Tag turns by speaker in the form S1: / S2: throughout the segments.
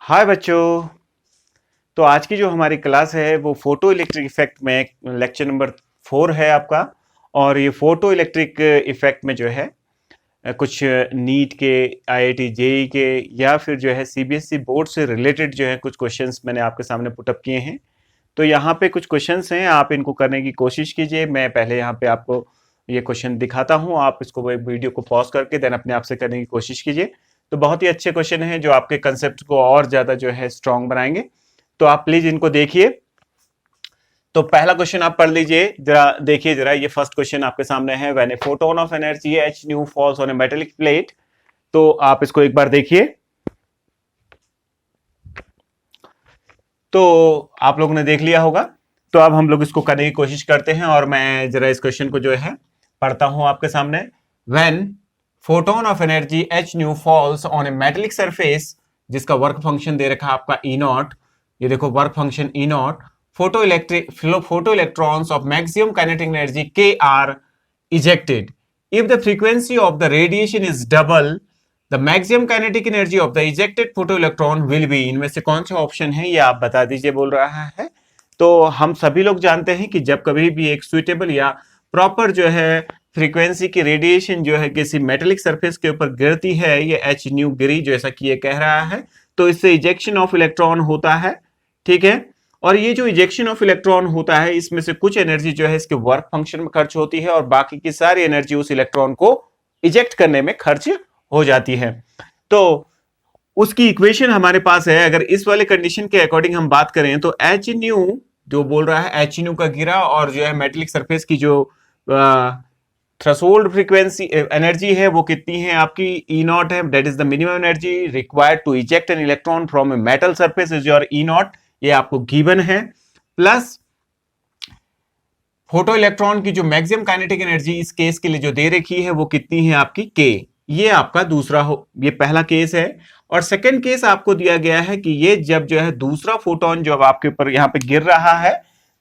S1: हाय बच्चों। तो आज की जो हमारी क्लास है वो फोटो इलेक्ट्रिक इफेक्ट में लेक्चर नंबर 4 है आपका। और ये फोटो इलेक्ट्रिक इफेक्ट में जो है कुछ नीट के, आईआईटी जेई के या फिर जो है सीबीएसई बोर्ड से रिलेटेड जो है कुछ क्वेश्चंस मैंने आपके सामने पुटअप किए हैं। तो यहाँ पे कुछ क्वेश्चंस हैं, आप इनको करने की कोशिश कीजिए। मैं पहले यहाँ पे आपको ये क्वेश्चन दिखाता हूँ, आप इसको वीडियो को पॉज करके देन अपने आप से करने की कोशिश कीजिए। तो बहुत ही अच्छे क्वेश्चन हैं जो आपके कंसेप्ट को और ज्यादा जो है स्ट्रांग बनाएंगे। तो आप प्लीज इनको देखिए। तो पहला क्वेश्चन आप पढ़ लीजिए, जरा देखिए जरा। ये फर्स्ट क्वेश्चन आपके सामने है, when a photon of energy h nu falls on A metallic plate. तो आप इसको एक बार देखिए। तो आप लोगों ने देख लिया होगा। तो अब हम लोग इसको करने की कोशिश करते हैं और मैं जरा इस क्वेश्चन को जो है पढ़ता हूं आपके सामने। When photon of energy h nu falls on A metallic surface, जिसका वर्क फंक्शन दे रखा है आपका ई नॉट। ये देखो work function E not. Photo electrons of maximum kinetic energy के are ejected. If the frequency of the radiation is double, the maximum kinetic energy of the ejected photoelectron will be। इनमें से कौन सा option है ये आप बता दीजिए, बोल रहा है। तो हम सभी लोग जानते हैं कि जब कभी भी एक सुइटेबल या प्रॉपर जो है फ्रीक्वेंसी की रेडिएशन जो है किसी मेटेलिक सरफेस के ऊपर गिरती है, ये एच न्यू गिरी जैसा कि ये कह रहा है, तो इससे इजेक्शन ऑफ इलेक्ट्रॉन होता है। ठीक है। और ये जो इजेक्शन ऑफ इलेक्ट्रॉन होता है, इसमें से कुछ एनर्जी जो है इसके वर्क फंक्शन में खर्च होती है और बाकी की सारी एनर्जी उस इलेक्ट्रॉन को इजेक्ट करने में खर्च हो जाती है। तो उसकी इक्वेशन हमारे पास है। अगर इस वाले कंडीशन के अकॉर्डिंग हम बात करें तो एच न्यू जो बोल रहा है, एच न्यू का गिरा और जो है मेटेलिक सरफेस की जो थ्रेशोल्ड फ्रीक्वेंसी एनर्जी है वो कितनी है आपकी, ई नॉट है। That is the minimum energy required to eject an electron from a metal surface is your E naught. ये आपको गिवन है। प्लस फोटो इलेक्ट्रॉन की जो मैक्सिमम काइनेटिक एनर्जी इस केस के लिए जो दे रखी है वो कितनी है आपकी के। ये आपका दूसरा ये पहला केस है। और सेकंड केस आपको दिया गया है कि ये जब जो है दूसरा फोटोन जो आपके ऊपर यहाँ पे गिर रहा है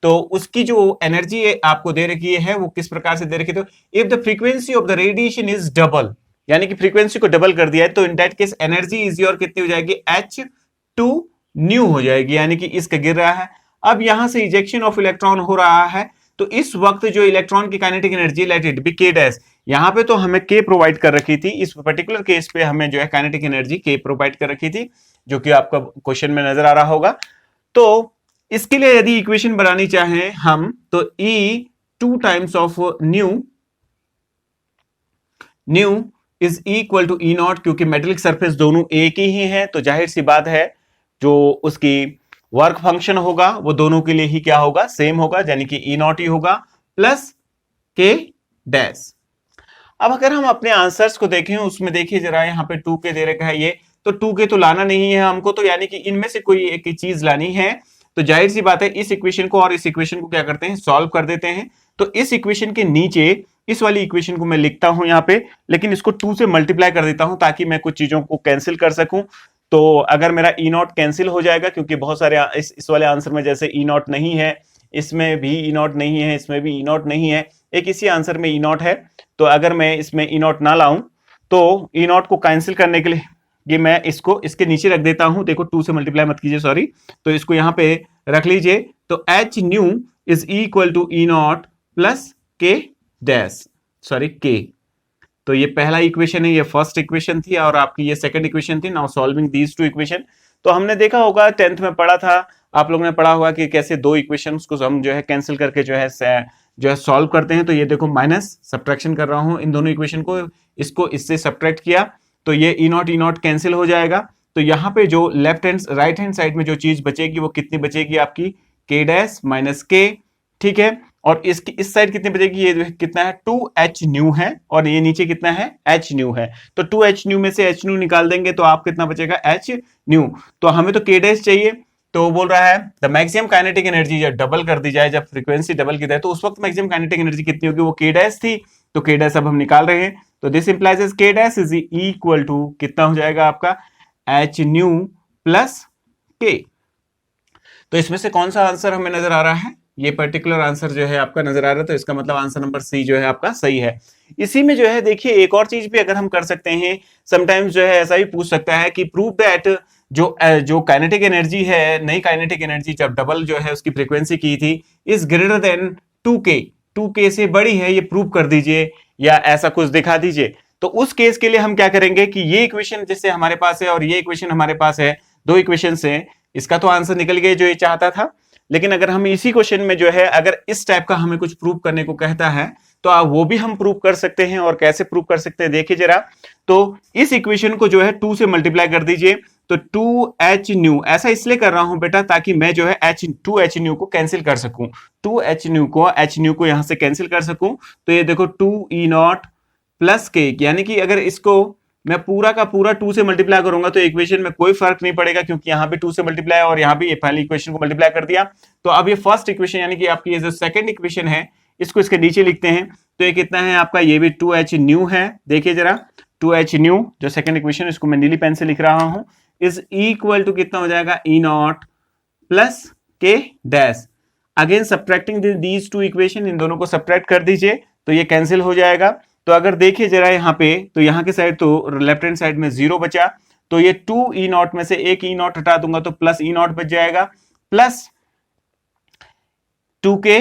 S1: तो उसकी जो एनर्जी आपको दे रखी है वो किस प्रकार से दे रखी है। तो if the frequency of the radiation is double, यानी कि फ्रीक्वेंसी को डबल कर दिया है, तो in that case energy is your कितनी हो जाएगी, H2 न्यू हो जाएगी, यानी कि इसका गिर रहा है। अब यहां से इजेक्शन ऑफ इलेक्ट्रॉन हो रहा है, तो इस वक्त जो इलेक्ट्रॉन की kinetic energy let it be k dash. यहां पे तो हमें k प्रोवाइड कर रखी थी, इस पर्टिकुलर केस पे हमें जो है काइनेटिक एनर्जी k प्रोवाइड कर रखी थी, जो कि आपका क्वेश्चन में नजर आ रहा होगा। तो इसके लिए यदि इक्वेशन बनानी चाहें हम तो E 2 times of nu is equal to E naught, क्योंकि मेटेलिक सरफेस दोनों एक ही है, तो जाहिर सी बात है जो उसकी वर्क फंक्शन होगा वो दोनों के लिए ही क्या होगा, सेम होगा, यानी कि ई नॉट ही होगा प्लस के डैश। अब अगर हम अपने आंसर्स को देखें, उसमें देखिए जरा, यहाँ पे 2k दे रखा है, ये तो 2k तो लाना नहीं है हमको, तो यानी कि इनमें से कोई एक चीज लानी है। तो जाहिर सी बात है इस इक्वेशन को और इस इक्वेशन को क्या करते हैं, सॉल्व कर देते हैं। तो इस इक्वेशन के नीचे इस वाली इक्वेशन को मैं लिखता हूं यहाँ पे, लेकिन इसको 2 से मल्टीप्लाई कर देता हूं ताकि मैं कुछ चीजों को कैंसिल कर सकूं। तो अगर मेरा ई नॉट कैंसिल हो जाएगा, क्योंकि बहुत सारे इस वाले आंसर में जैसे ई नॉट नहीं है, इसमें भी ई नॉट नहीं है, इसमें भी ई नॉट नहीं है, एक इसी आंसर में ई नॉट है। तो अगर मैं इसमें ई नॉट ना लाऊं तो ई नॉट को कैंसिल करने के लिए ये मैं इसको इसके नीचे रख देता हूं। देखो 2 से मल्टीप्लाई मत कीजिए, सॉरी। तो इसको यहां पे रख लीजिए। तो H new is equal to E naught plus K dash, sorry K. तो ये पहला इक्वेशन है, ये फर्स्ट इक्वेशन थी और आपकी ये सेकंड इक्वेशन थी। Now solving these two equation. तो हमने देखा होगा 10th में पढ़ा था, आप लोगों ने पढ़ा होगा कि कैसे दो इक्वेशंस को हम जो है कैंसिल करके जो है सॉल्व करते हैं। तो ये देखो माइनस सब्ट्रैक्शन कर रहा हूं इन दोनों इक्वेशन को, इसको इससे सब्ट्रैक्ट किया तो ये ई नॉट कैंसिल हो जाएगा। तो यहाँ पे जो राइट हैंड साइड में जो चीज बचेगी वो कितनी बचेगी आपकी, के डैश माइनस के। ठीक है। और इसकी इस साइड कितनी बचेगी, ये कितना है 2h न्यू है, और ये नीचे कितना है h न्यू है। तो 2h न्यू में से h न्यू निकाल देंगे तो आप कितना बचेगा, h न्यू। तो हमें तो k डैश चाहिए, तो बोल रहा है द मैक्सिमम काइनेटिक एनर्जी जब डबल कर दी जाए, जब फ्रीक्वेंसी डबल की जाए, तो उस वक्त मैक्सिमम काइनेटिक एनर्जी कितनी होगी, वो k डैश थी। तो k डैश अब हम निकाल रहे हैं। तो this implies is k dash is equal to कितना हो जाएगा आपका, h न्यू प्लस k। तो इसमें से कौन सा आंसर हमें नजर आ रहा है, ये पर्टिकुलर आंसर जो है आपका नजर आ रहा है। तो इसका मतलब आंसर नंबर सी जो है आपका सही है। इसी में जो है देखिए एक और चीज भी अगर हम कर सकते हैं, समटाइम्स जो है ऐसा भी पूछ सकता है कि प्रूव दैट जो काइनेटिक एनर्जी है, नई काइनेटिक एनर्जी जब डबल जो है उसकी फ्रीक्वेंसी की थी, is greater than 2k, 2k से बड़ी है, ये प्रूव कर दीजिए या ऐसा कुछ दिखा दीजिए। तो उस केस के लिए हम क्या करेंगे कि ये इक्वेशन जैसे हमारे पास है और ये इक्वेशन हमारे पास है, दो इक्वेशन है, इसका तो आंसर निकल गया जो ये चाहता था। लेकिन अगर हम इसी क्वेश्चन में जो है अगर इस टाइप का हमें कुछ प्रूव करने को कहता है तो आप वो भी हम प्रूव कर सकते हैं। और कैसे प्रूव कर सकते हैं देखिए जरा। तो इस इक्वेशन को जो है 2 से मल्टीप्लाई कर दीजिए, तो 2h न्यू, ऐसा इसलिए कर रहा हूं बेटा ताकि मैं जो है 2h न्यू को कैंसिल कर सकूं, 2h न्यू को यहां से कैंसिल कर सकूं। तो ये देखो 2e0 प्लस के, यानी कि अगर इसको मैं पूरा का पूरा 2 से मल्टीप्लाई करूंगा तो इक्वेशन में कोई फर्क नहीं पड़ेगा, क्योंकि यहां भी 2 से मल्टीप्लाई और यहां भी पहली इक्वेशन को मल्टीप्लाई कर दिया। तो अब ये फर्स्ट इक्वेशन यानी कि आपकी ये जो सेकंड इक्वेशन है इसको इसके नीचे लिखते हैं। तो ये कितना है आपका, ये भी 2h न्यू है। देखिए जरा 2h न्यू जो सेकंड इक्वेशन, इसको मैं नीली पेन से लिख रहा हूं, इज इक्वल टू कितना हो जाएगा, E0 plus K dash. Again subtracting these two equation, इन दोनों को सब्ट्रैक्ट कर दीजिए तो ये कैंसिल हो जाएगा। तो अगर देखिए जरा यहाँ पे, तो यहाँ के साइड तो लेफ्ट हैंड साइड में 0 बचा, तो ये 2E0 में से एक E0 हटा दूंगा तो प्लस E0 बच जाएगा, प्लस 2k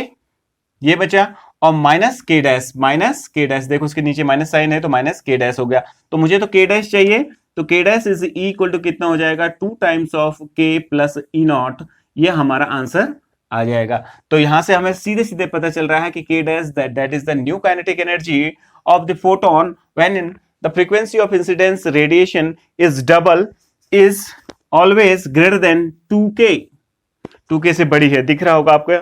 S1: ये बचा और माइनस के डैश, देखो उसके नीचे माइनस साइन है तो माइनस के डैश हो गया। तो मुझे तो के डैश चाहिए, तो के डैश इज इक्वल टू कितना हो जाएगा, 2 times of k plus E0, ये हमारा आंसर आ जाएगा। तो यहां से हमें सीधे सीधे पता चल रहा है कि k dash that is the new kinetic energy of the photon when the frequency of incidence radiation is double is always greater than 2k, 2k से बड़ी है, दिख रहा होगा आपको।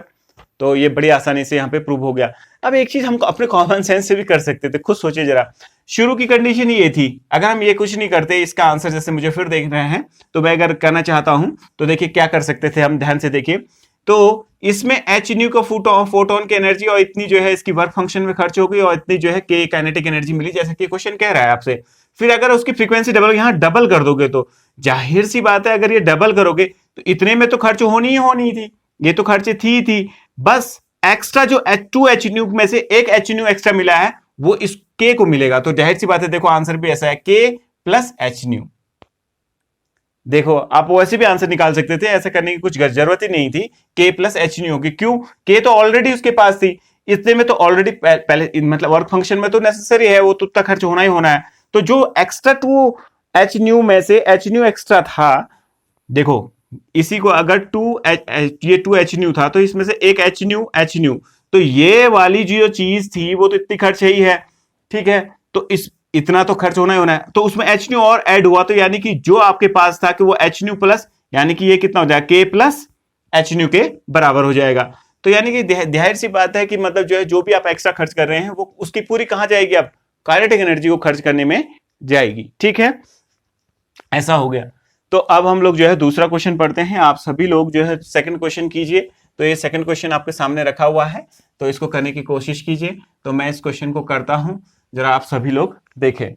S1: तो ये बड़ी आसानी से यहाँ पे प्रूव हो गया। अब एक चीज हम अपने कॉमन सेंस से भी कर सकते थे, खुद सोचे जरा। शुरू की कंडीशन ये थी, अगर हम ये कुछ नहीं करते, इसका आंसर जैसे मुझे फिर देख रहे हैं तो मैं अगर करना चाहता हूं तो देखिए क्या कर सकते थे हम, ध्यान से देखिए। तो इसमें h न्यू का फोटोन की एनर्जी और इतनी जो है इसकी वर्क फंक्शन में खर्च हो गई और इतनी जो है k काइनेटिक एनर्जी मिली, जैसा कि क्वेश्चन कह रहा है आपसे। फिर अगर उसकी फ्रीक्वेंसी डबल, यहां डबल कर दोगे तो जाहिर सी बात है अगर ये डबल करोगे तो इतने में तो खर्च होनी ही होनी थी, ये तो खर्च थी। बस एक्स्ट्रा जो 2h न्यू में से एक h न्यू एक्स्ट्रा मिला है वो इस k को मिलेगा। तो जाहिर सी बात है देखो आंसर भी ऐसा है, k प्लस h न्यू। देखो आप वैसे भी आंसर निकाल सकते थे, ऐसा करने की कुछ जरूरत ही नहीं थी, k प्लस h न्यू होगी। क्यों, k तो ऑलरेडी उसके पास थी, इतने में तो ऑलरेडी पहले मतलब वर्क फंक्शन में तो नेसेसरी है, वो तो उतना खर्च होना ही होना है। तो जो एक्स्ट्रा 2h न्यू में से h न्यू एक्स्ट्रा था, देखो इसी को अगर 2h न्यू था तो इसमें से एक h न्यू, तो ये वाली जो चीज थी वो तो इतनी खर्च ही है, ठीक है। तो इतना तो खर्च होना ही होना है, तो उसमें h न्यू और ऐड हुआ, तो यानी कि जो आपके पास था कि वो h न्यू प्लस, यानी कि ये कितना हो जाएगा, k प्लस h न्यू के बराबर हो जाएगा। तो यानी कि जाहिर सी बात है कि मतलब जो है जो भी आप एक्स्ट्रा खर्च कर रहे हैं वो उसकी पूरी कहां जाएगी, अब काइनेटिक एनर्जी को खर्च करने में जाएगी, ठीक है। ऐसा हो गया। तो अब हम लोग जो है दूसरा क्वेश्चन पढ़ते हैं। आप सभी लोग जो है सेकंड क्वेश्चन कीजिए। तो ये सेकंड क्वेश्चन आपके सामने रखा हुआ है, तो इसको करने की कोशिश कीजिए। तो मैं इस क्वेश्चन को करता हूं, जरा आप सभी लोग देखें।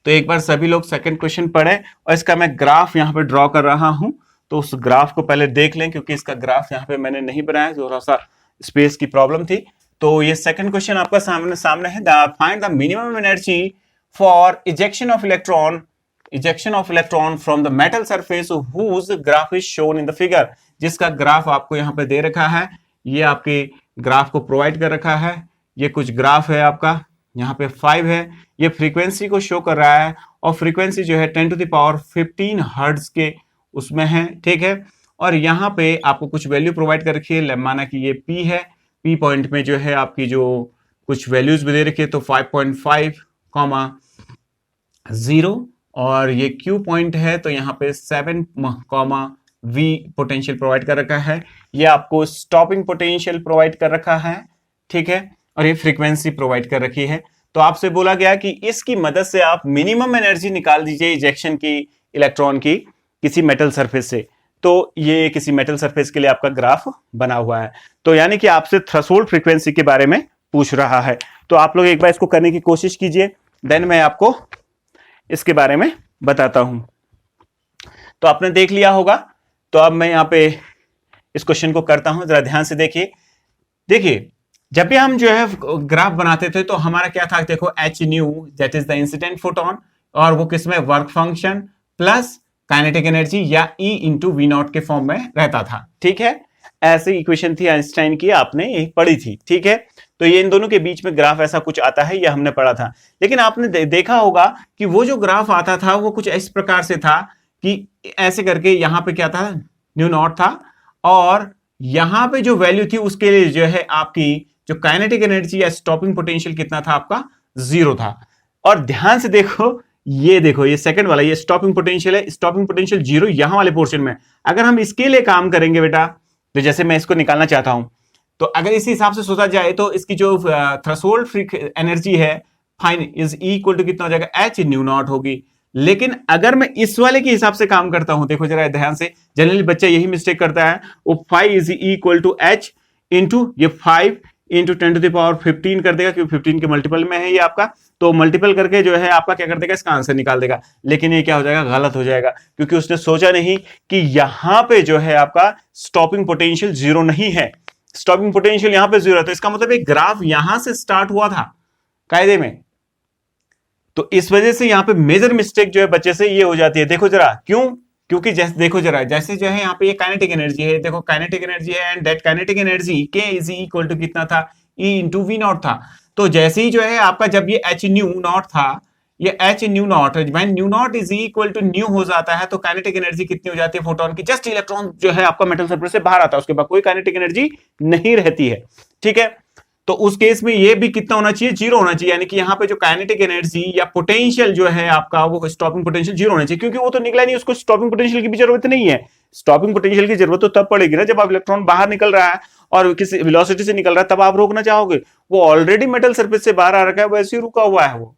S1: तो एक बार सभी लोग सेकंड क्वेश्चन पढ़ें और इसका मैं ग्राफ यहाँ पे ड्रॉ कर रहा हूं। तो उस ग्राफ को पहले देख लें, क्योंकि इसका ग्राफ यहाँ पे मैंने नहीं बनाया, थोड़ा सा स्पेस की प्रॉब्लम थी। तो ये सेकंड क्वेश्चन आपका सामने है, find the minimum energy for ejection of electron from the metal surface whose graph is shown in the figure. जिसका ग्राफ आपको यहाँ पे दे रखा है, ये आपके ग्राफ को प्रोवाइड कर रखा है। ये कुछ ग्राफ है आपका, यहाँ पे 5 है, ये फ्रीक्वेंसी को शो कर रहा है और फ्रीक्वेंसी जो है 10 टू द पावर 15 हर्ट्ज के उसमें है, ठीक है। और यहाँ पे आपको कुछ वैल्यू प्रोवाइड कर रखी है, माना कि ये P है, P पॉइंट में जो है आपकी जो कुछ वैल्यूज भी दे रखी है, तो 5.5, 0, और ये Q पॉइंट है तो यहाँ पे 7, V पोटेंशियल प्रोवाइड कर रखा है। ये आपको स्टॉपिंग पोटेंशियल प्रोवाइड कर रखा है, ठीक है। और ये फ्रीक्वेंसी प्रोवाइड कर रखी है। तो आपसे बोला गया कि इसकी मदद से आप मिनिमम एनर्जी निकाल दीजिए इजेक्शन की इलेक्ट्रॉन की किसी मेटल सरफेस से। तो ये किसी मेटल सरफेस के लिए आपका ग्राफ बना हुआ है। तो यानी कि आपसे थ्रेशोल्ड फ्रीक्वेंसी के बारे में पूछ रहा है। तो आप लोग एक बार इसको करने की कोशिश कीजिए, देन मैं आपको इसके बारे में बताता हूं। तो आपने देख लिया होगा। तो अब मैं यहाँ पे इस क्वेश्चन को करता हूं, जरा ध्यान से देखिए जब भी हम जो है ग्राफ बनाते थे तो हमारा क्या था, देखो h knew that is the incident photon, और वो किसमें work function plus kinetic energy या E इंटू वी नॉट के फॉर्म में रहता था। ठीक है, ऐसी इक्वेशन थी आइंस्टाइन की, आपने एक पढ़ी थी। ठीक है, तो ये इन दोनों के बीच में ग्राफ ऐसा कुछ आता है, ये हमने पढ़ा था। लेकिन आपने देखा होगा कि वो जो ग्राफ आता था वो कुछ इस प्रकार से था कि ऐसे करके यहां पे क्या था, न्यू नॉट था, और यहां पे जो वैल्यू थी उसके लिए जो है आपकी जो काइनेटिक एनर्जी या स्टॉपिंग पोटेंशियल कितना था आपका, 0 था। और ध्यान से देखो, ये सेकंड वाला, ये स्टॉपिंग पोटेंशियल है, स्टॉपिंग पोटेंशियल 0 यहां वाले पोर्शन में। अगर हम इसके लिए काम करेंगे बेटा, तो जैसे मैं इसको निकालना चाहता हूं, तो अगर इसी हिसाब से सोचा जाए तो इसकी जो थ्रेशोल्ड एनर्जी है फाइन इज इक्वल टू कितना हो जाएगा, एच न्यू नॉट होगी। लेकिन अगर मैं इस वाले के हिसाब से काम करता हूं, देखो जरा ध्यान से, जनरली बच्चा यही मिस्टेक करता है, वो 5 is equal to H into ये 5 इंटू 10 टू द पावर 15 कर देगा, क्योंकि 15 के मल्टीपल में है ये आपका, तो मल्टीपल करके जो है आपका क्या कर देगा, इसका आंसर निकाल देगा। लेकिन ये क्या हो जाएगा, गलत हो जाएगा, क्योंकि उसने सोचा नहीं कि यहां पे जो है आपका स्टॉपिंग पोटेंशियल 0 नहीं है, स्टॉपिंग पोटेंशियल यहां पे 0 है। तो इसका मतलब एक ग्राफ यहां से स्टार्ट हुआ था कायदे में, तो इस वजह से यहां पे मेजर मिस्टेक जो है बच्चे से ये हो जाती है। देखो जरा क्यों, क्योंकि जैसे देखो जरा, जैसे जो है यहाँ पे ये काइनेटिक एनर्जी है, देखो काइनेटिक एनर्जी है, एंड दैट काइनेटिक एनर्जी के इज इक्वल टू कितना था, E इंटू वी नॉट था। तो जैसे ही जो है आपका जब ये एच न्यू नॉट था, ये H nu naught, when nu naught is equal to nu हो जाता है, तो काइनेटिक एनर्जी कितनी हो जाती है फोटोन की, जस्ट इलेक्ट्रॉन जो है आपका मेटल सरफेस से बाहर आता है, उसके बाद कोई काइनेटिक एनर्जी नहीं रहती है। ठीक है, तो उस केस में ये भी कितना होना चाहिए, 0 होना चाहिए, यानी कि यहाँ पे जो काइनेटिक एनर्जी या पोटेंशियल जो है आपका, वो स्टॉपिंग पोटेंशियल 0 होना चाहिए, क्योंकि वो तो निकला नहीं, उसको स्टॉपिंग पोटेंशियल की भी जरूरत नहीं है। स्टॉपिंग पोटेंशियल की जरूरत तो तब पड़ेगी ना जब आप इलेक्ट्रॉन बाहर निकल रहा है और किसी वेलोसिटी से निकल रहा है, तब आप रोकना चाहोगे। वो ऑलरेडी मेटल सरफेस से बाहर आ रखा है, वैसे ही रुका हुआ है वो।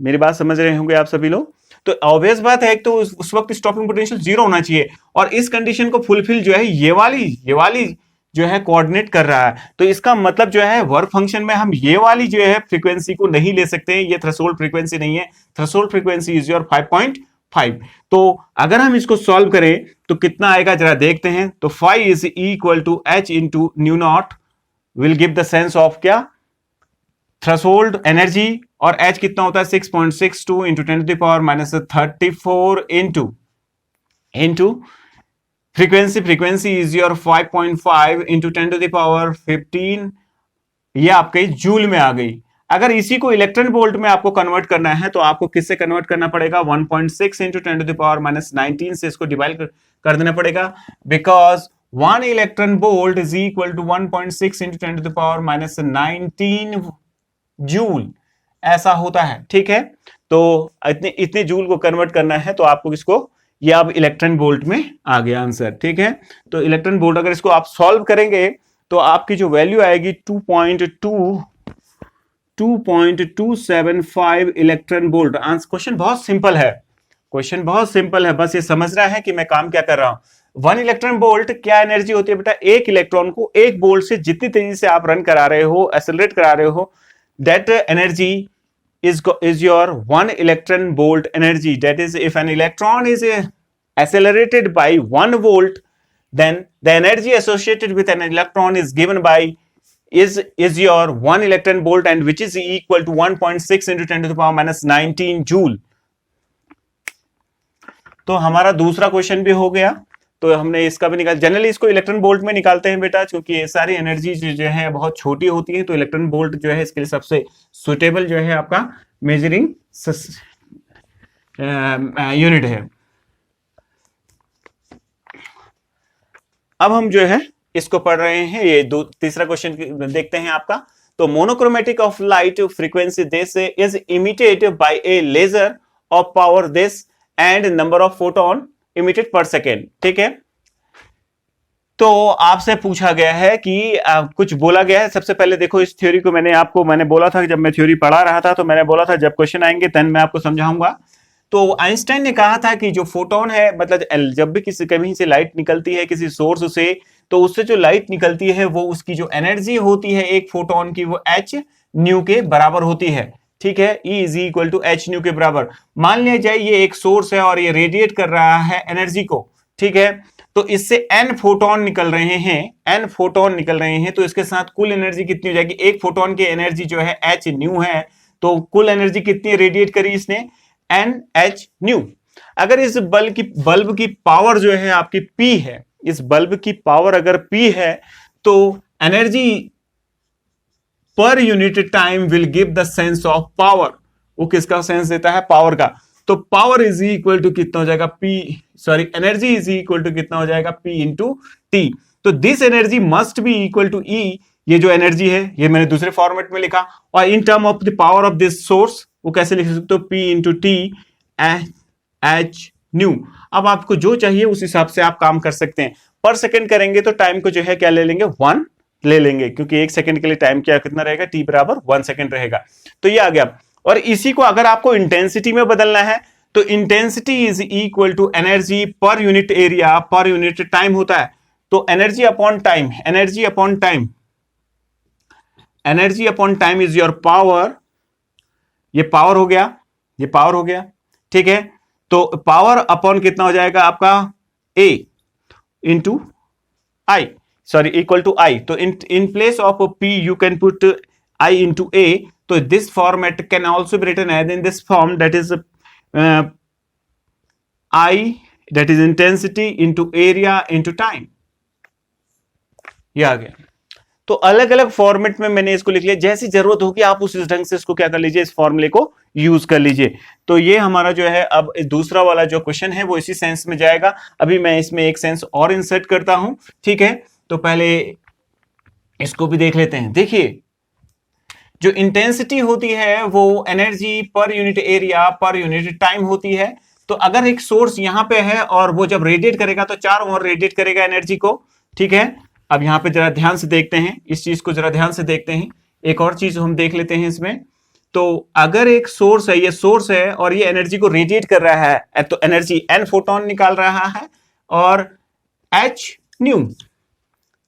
S1: मेरी बात समझ रहे होंगे आप सभी लोग। तो ऑब्वियस बात है, एक तो उस वक्त स्टॉपिंग पोटेंशियल 0 होना चाहिए, और इस कंडीशन को फुलफिल जो है ये वाली जो है कोऑर्डिनेट कर रहा है। तो इसका मतलब जो है वर्क फंक्शन में हम ये वाली जो है फ्रीक्वेंसी को नहीं ले सकते, ये थ्रेशोल्ड फ्रीक्वेंसी नहीं है, थ्रेशोल्ड फ्रीक्वेंसी इज योर 5.5। तो अगर हम इसको सॉल्व करें तो कितना आएगा जरा देखते हैं। तो 5 is equal to H into nu naught will give the sense of क्या, थ्रेशोल्ड एनर्जी, और एच कितना होता है 6.62 into 10 to the power minus 34 into frequency is your 5.5 into 10 to the power 15, ये आपके जूल में आ गई। अगर इसी को इलेक्ट्रॉन वोल्ट में आपको कन्वर्ट करना है तो आपको किससे कन्वर्ट करना पड़ेगा, 1.6 into 10 to the power minus 19 से इसको डिवाइड कर देना पड़ेगा, because 1 electron volt is equal to 1.6 into 10 to the power minus 19 joule, ऐसा होता है। ठीक है, तो इतने जूल को कन्वर्ट करना है, तो आपको इसको, ये अब इलेक्ट्रॉन वोल्ट में आ गया आंसर। ठीक है, तो इलेक्ट्रॉन वोल्ट अगर इसको आप सॉल्व करेंगे तो आपकी जो वैल्यू आएगी 2.275 इलेक्ट्रॉन वोल्ट। क्वेश्चन बहुत सिंपल है, क्वेश्चन बहुत सिंपल है, बस ये समझना है कि मैं काम क्या कर रहा हूं। 1 इलेक्ट्रॉन वोल्ट क्या एनर्जी होती है बेटा, एक इलेक्ट्रॉन को 1 वोल्ट से जितनी तेजी से आप रन करा रहे हो, एक्सेलरेट करा रहे हो, that energy is your 1 electron volt energy. That is, if an electron is accelerated by 1 volt, then the energy associated with an electron is given by is your 1 electron volt, and which is equal to 1.6 into 10 to the power minus 19 joule. तो हमारा दूसरा question भी हो गया, तो हमने इसका भी निकाल, जनरली इसको इलेक्ट्रॉन वोल्ट में निकालते हैं बेटा, क्योंकि ये सारी एनर्जी जो है बहुत छोटी होती है, तो इलेक्ट्रॉन वोल्ट जो है इसके लिए सबसे सुटेबल जो है आपका मेजरिंग यूनिट है। अब हम जो है इसको पढ़ रहे हैं, ये तीसरा क्वेश्चन देखते हैं आपका। तो monochromatic of light frequency this is emitted by a laser of power this and number of photon emitted per second. ठीक है, तो आपसे पूछा गया है कि कुछ बोला गया है। सबसे पहले देखो, इस थ्योरी को मैंने बोला था, जब मैं थ्योरी पढ़ा रहा था तो मैंने बोला था जब क्वेश्चन आएंगे तब मैं आपको समझाऊंगा। तो आइंस्टाइन ने कहा था कि जो फोटोन है, मतलब जब भी कहीं से लाइट निकलती है किसी सोर्स से, तो उससे जो लाइट निकलती है वो उसकी जो एनर्जी होती है एक फोटोन की, वो एच न्यू के बराबर होती है। ठीक है, E is equal to H nu के बराबर। मान लिया जाए ये एक सोर्स है और ये रेडिएट कर रहा है एनर्जी को। ठीक है, तो इससे n फोटोन निकल रहे हैं, तो इसके साथ कुल एनर्जी कितनी हो जाएगी, एक फोटोन की एनर्जी जो है एच न्यू है, तो कुल एनर्जी कितनी रेडिएट करी इसने, एन एच न्यू। अगर इस बल्ब की पावर जो है आपकी P है, इस बल्ब की पावर अगर P है, तो energy per unit time will give the sense of power. वो किसका सेंस देता है? पावर का। तो पावर इज इक्वल टू कितना हो जाएगा? एनर्जी इज इक्वल टू कितना हो जाएगा? P into T. तो this energy must be equal to E। ये जो एनर्जी है ये मैंने दूसरे फॉर्मेट में लिखा, और in term of the power of this source वो कैसे लिख सकते हो? P into T H new. अब आपको जो चाहिए उस हिसाब से आप काम कर सकते हैं। पर सेकंड करेंगे तो टाइम को जो है क्या ले लेंगे? 1 ले लेंगे, क्योंकि 1 सेकंड के लिए टाइम क्या कितना रहेगा? T बराबर 1 सेकंड रहेगा। तो ये आ गया। और इसी को अगर आपको इंटेंसिटी में बदलना है तो intensity is equal to energy per unit area per unit time होता है। तो energy upon time, energy upon time, energy upon time is your power. ये पावर हो गया, ये पावर हो गया, ठीक है। तो पावर अपॉन कितना हो जाएगा आपका? A into I, sorry equal to I. तो in place of P you can put I into A। तो this format can also be written as in this form, that is I, that is intensity into area into time. ये आ गया। तो अलग अलग format में मैंने इसको लिख लिया, जैसी जरूरत होगी आप उस ढंग से इसको क्या कर लीजिए, इस फॉर्मूले को यूज कर लीजिए। तो ये हमारा जो है अब दूसरा वाला जो क्वेश्चन है वो इसी सेंस में जाएगा। अभी मैं इसमें एक सेंस और इंसर्ट करता हूं, ठीक है। तो पहले इसको भी देख लेते हैं। देखिए जो इंटेंसिटी होती है वो energy per unit area per unit time होती है। तो अगर एक सोर्स यहां पे है और वो जब रेडिएट करेगा तो चारों ओर रेडिएट करेगा एनर्जी को, ठीक है। अब यहां पे जरा ध्यान से देखते हैं, इस चीज को जरा ध्यान से देखते हैं। एक और चीज हम देख लेते हैं इसमें। तो अगर एक सोर्स है, ये सोर्स है और ये एनर्जी को रेडिएट कर रहा है, तो एनर्जी n फोटोन निकाल रहा है और h न्यू,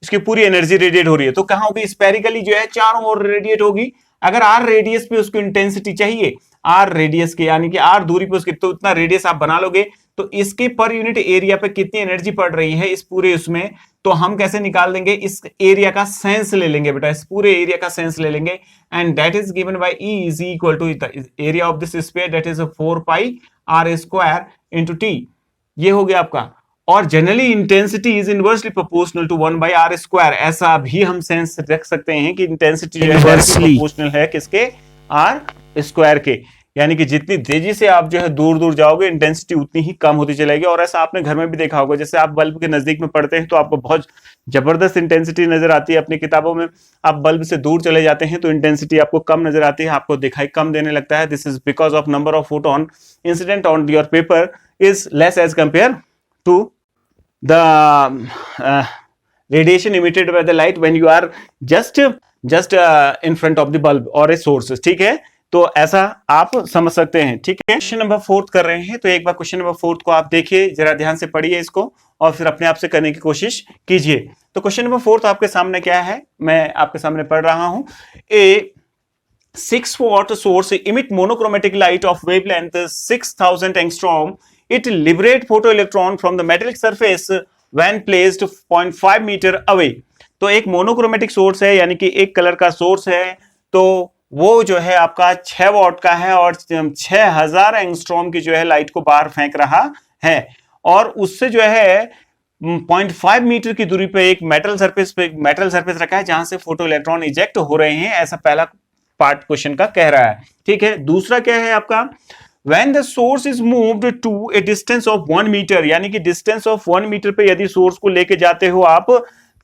S1: इसकी पूरी एनर्जी रेडिएट हो रही है। तो कहां होगी? स्पेरिकली जो है चारों ओर रेडिएट होगी। अगर r रेडियस पे उसको इंटेंसिटी चाहिए, r रेडियस के यानी कि r दूरी पे उसके, तो उतना रेडियस आप बना लोगे तो इसके पर यूनिट एरिया पे कितनी एनर्जी पड़ रही है इस पूरे उसमें, तो हम कैसे निकाल देंगे? इस एरिया का सेंस ले लेंगे बेटा, इस पूरे एरिया का सेंस ले लेंगे, and that is given by E is equal to area of this sphere, that is 4 pi r square into t। ये हो गया आपका। और generally intensity is inversely proportional to 1 by r square. ऐसा भी हम सेंस रख सकते हैं कि इंटेंसिटी इनवर्सली प्रोपोर्शनल है किसके? r स्क्वायर के। यानी कि जितनी तेजी से आप जो है दूर दूर जाओगे इंटेंसिटी उतनी ही कम होती चलेगी। और ऐसा आपने घर में भी देखा होगा, जैसे आप बल्ब के नजदीक में पढ़ते हैं तो आपको बहुत जबरदस्त इंटेंसिटी नजर आती है अपनी किताबों में। आप बल्ब से दूर चले जाते हैं तो इंटेंसिटी आपको कम नजर आती है, आपको दिखाई कम देने लगता है। This is because of number of photon incident on your paper is less as compare to the radiation emitted by the light when you are just in front of the bulb or a source, ठीक है। तो ऐसा आप समझ सकते हैं, ठीक है। क्वेश्चन नंबर 4 कर रहे हैं, तो एक बार क्वेश्चन नंबर 4 को आप देखिए, जरा ध्यान से पढ़िए इसको और फिर अपने आप से करने की कोशिश कीजिए। तो क्वेश्चन नंबर 4 आपके सामने क्या है, मैं आपके सामने पढ़ रहा हूं। ए 6 watt source emit monochromatic light of wavelength 6000 angstrom. It liberate photoelectron from the metallic surface when placed 0.5 meter away. तो एक मोनोक्रोमेटिक सोर्स है, यानी कि एक कलर का सोर्स है, तो वो जो है आपका 6 वॉट का है और 6000 एंगस्ट्रॉम की जो है लाइट को बाहर फेंक रहा है। और उससे जो है 0.5 मीटर की दूरी पे एक मेटल सरफेस रखा है जहां से फोटो इलेक्ट्रॉन इजेक्ट हो रहे हैं। ऐसा पहला पार्ट क्वेश्चन का कह रहा है, ठीक है। दूसरा क्या है आपका? When the source is moved to a distance of 1 meter, यानी कि डिस्टेंस ऑफ 1 मीटर पे यदि सोर्स को लेके जाते हो आप,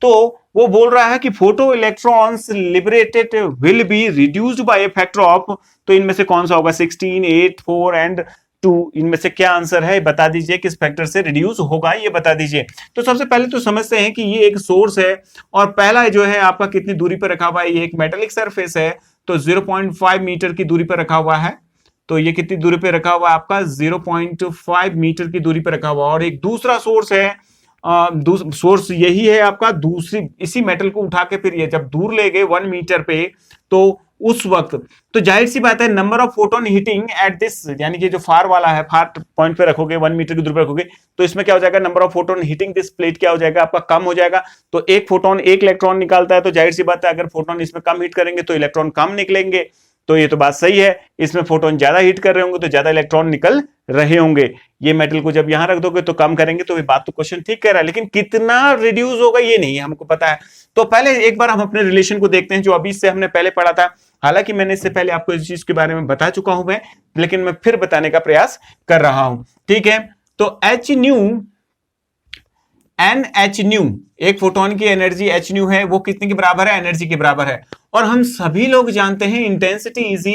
S1: तो वो बोल रहा है कि photo electrons liberated will be reduced by A factor of, तो इनमें से कौन सा होगा? 16, 8, 4 एंड 2, इनमें से क्या आंसर है बता दीजिए, किस फैक्टर से रिड्यूस होगा ये बता दीजिए। तो सबसे पहले तो समझते हैं कि ये एक सोर्स है और पहला जो है आपका कितनी दूरी पर रखा हुआ है? ये एक मेटेलिक सरफेस है, तो 0.5 मीटर की दूरी पर रखा हुआ है। तो ये कितनी दूरी पे रखा हुआ है आपका? 0.5 मीटर की दूरी पे रखा हुआ। और एक दूसरा सोर्स है, सोर्स यही है आपका, दूसरी इसी मेटल को उठा के फिर ये जब दूर ले गए 1 मीटर पे, तो उस वक्त तो जाहिर सी बात है number of photon hitting at this, यानी कि जो फार वाला है, फार पॉइंट पे रखोगे 1 मीटर की दूरी पे रखोगे, तो इसमें क्या हो जाएगा? Number of photon hitting this plate क्या हो जाएगा आपका? कम हो जाएगा। तो एक फोटोन एक इलेक्ट्रॉन निकालता है, तो जाहिर सी बात है अगर फोटोन इसमें कम हिट करेंगे तो इलेक्ट्रॉन कम निकलेंगे। तो ये तो बात सही है, इसमें फोटोन ज्यादा हीट कर रहे होंगे तो ज्यादा इलेक्ट्रॉन निकल रहे होंगे। ये मेटल को जब यहां रख दोगे तो कम करेंगे, तो ये बात तो क्वेश्चन ठीक कह रहा है, लेकिन कितना रिड्यूस होगा ये नहीं हमको पता है। तो पहले एक बार हम अपने रिलेशन को देखते हैं जो अभी से हमने पहले पढ़ा था। हालांकि मैंने इससे पहले आपको इस चीज के बारे में बता चुका हूं मैं, लेकिन मैं फिर बताने का प्रयास कर रहा हूं। ठीक है, तो H nu N H nu, एक फोटोन की एनर्जी एच न्यू है, वो कितने के बराबर है? एनर्जी के बराबर है। और हम सभी लोग जानते हैं intensity is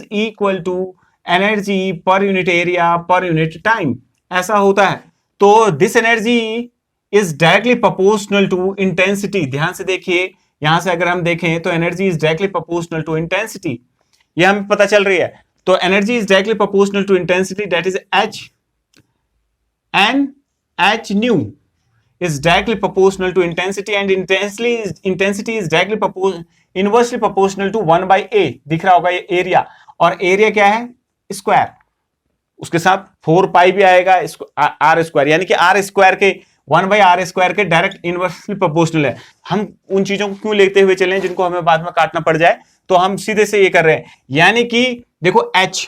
S1: equal to energy per unit area per unit time, ऐसा होता है। तो this energy is directly proportional to intensity. ध्यान से देखिए, यहां से अगर हम देखें तो energy is directly proportional to intensity, यह हमें पता चल रही है। तो energy is directly proportional to intensity, that is H N H nu is directly proportional to intensity and intensity is directly inversely proportional to 1 by A। दिख रहा होगा ये एरिया, और एरिया क्या है? स्क्वायर, उसके साथ 4 पाई भी आएगा, आर स्क्वायर, यानी कि आर स्क्वायर के 1 बाई आर स्क्वायर के डायरेक्ट इनवर्सली प्रोपोर्शनल है। हम उन चीजों को क्यों लेते हुए चले जिनको हमें बाद में काटना पड़ जाए, तो हम सीधे से ये कर रहे हैं। यानी कि देखो H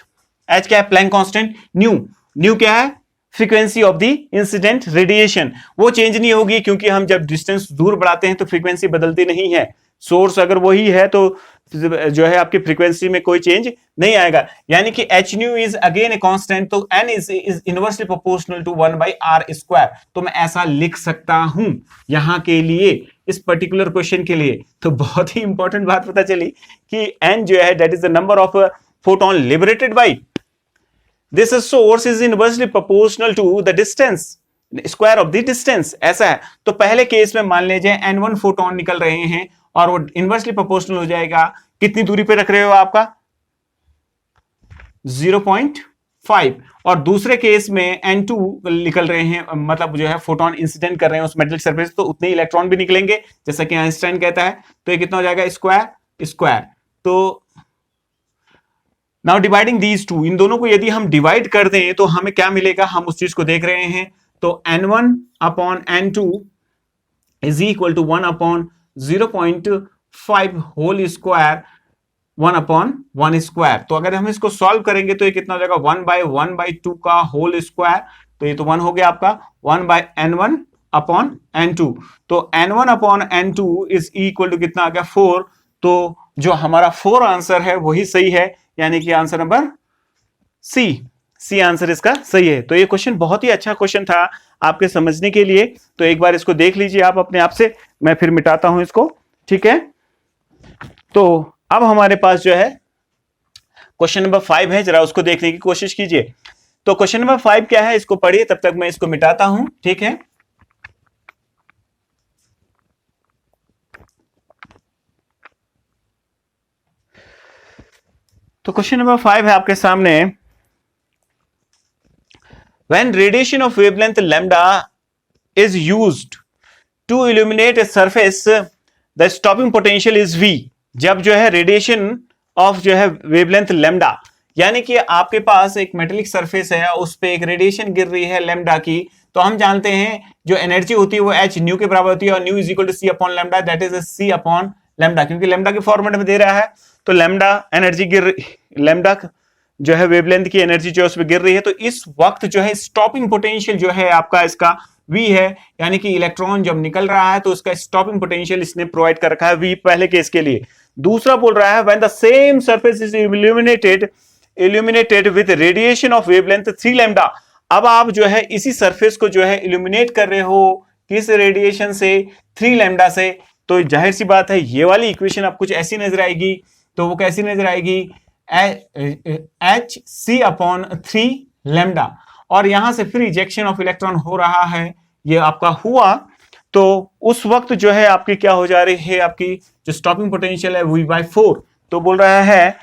S1: क्या है? Planck constant. न्यू क्या है? Frequency of the incident radiation, वो चेंज नहीं होगी क्योंकि हम जब डिस्टेंस दूर बढ़ाते हैं तो फ्रीक्वेंसी बदलती नहीं है। सोर्स अगर वही है तो जो है आपकी फ्रीक्वेंसी में कोई चेंज नहीं आएगा। यानी कि H new is again a constant, तो N is inversely proportional to 1 by R square. तो मैं ऐसा लिख सकता हूं यहां के लिए, इस पर्टिकुलर क्वेश्चन के लिए। तो बहुत ही इंपॉर्टेंट बात पता चली कि एन जो है that is the number of photon liberated by this source is inversely proportional to the distance square of the distance, ऐसा है। तो पहले केस में मान लीजिए n1 फोटोन निकल रहे हैं और वो इनवर्सली प्रोपोर्शनल हो जाएगा, कितनी दूरी पे रख रहे हो आपका? 0.5। और दूसरे केस में n2 निकल रहे हैं, मतलब जो है फोटोन इंसिडेंट कर रहे हैं उस मेटल सरफेस, तो उतने इलेक्ट्रॉन भी निकलेंगे जैसा कि आइंस्टाइन कहता है। तो ये कितना हो जाएगा? स्क्वायर। तो नाउ डिवाइडिंग दीज टू, इन दोनों को यदि हम डिवाइड कर दें तो हमें क्या मिलेगा? हम उस चीज को देख रहे हैं। तो n1 upon n2 is equal to 1 upon 0.5 whole square 1 upon 1 square. तो अगर हम इसको सॉल्व करेंगे तो ये कितना हो जाएगा? 1/1/2 का होल स्क्वायर। तो ये तो 1 हो गया आपका, 1/n1 अपॉन n2। तो n1 upon n2 is equal to कितना आ गया? 4। तो जो हमारा 4 आंसर है वही सही है, यानी कि आंसर नंबर सी आंसर इसका सही है। तो ये क्वेश्चन बहुत ही अच्छा क्वेश्चन था आपके समझने के लिए। तो एक बार इसको देख लीजिए आप अपने आप से, मैं फिर मिटाता हूं इसको। ठीक है, तो अब हमारे पास जो है क्वेश्चन नंबर 5 है, जरा उसको देखने की कोशिश कीजिए। तो क्वेश्चन नंबर 5 क्या है इसको पढ़िए, तब तक मैं इसको मिटाता हूं। ठीक है, तो क्वेश्चन नंबर 5 है आपके सामने। When radiation of wavelength lambda is used to illuminate a surface, the stopping potential is V। जब जो है रेडिएशन ऑफ जो है वेवलेंथ लैम्डा, यानी कि आपके पास एक मेटेलिक सरफेस है, उस पे एक रेडिएशन गिर रही है लैम्डा की, तो हम जानते हैं जो एनर्जी होती है वो एच न्यू के बराबर होती है, और nu is equal to C upon lambda, that is C upon lambda, क्योंकि लैम्डा के फॉर्मेट में दे रहा है। तो लैम्डा एनर्जी लैम्डा जो है वेवलेंथ की एनर्जी जो है उस पर गिर रही है, तो इस वक्त जो है स्टॉपिंग पोटेंशियल जो है आपका इसका V है, यानी कि इलेक्ट्रॉन जब निकल रहा है तो उसका स्टॉपिंग पोटेंशियल इसने प्रोवाइड कर रखा है V पहले केस के लिए। दूसरा बोल रहा है when the same surface is illuminated with radiation of wavelength 3 lambda. अब आप जो है इसी सरफेस को जो है इल्यूमिनेट कर रहे हो किस रेडिएशन से? 3 लैम्डा से। तो जाहिर सी बात है ये वाली इक्वेशन आप कुछ ऐसी नजर आएगी। तो वो कैसी नजर आएगी? एच सी अपॉन 3 लैम्डा, और यहां से फिर इजेक्शन ऑफ इलेक्ट्रॉन हो रहा है, ये आपका हुआ। तो उस वक्त जो है आपकी क्या हो जा रही है? आपकी जो स्टॉपिंग पोटेंशियल है V/4। तो बोल रहा है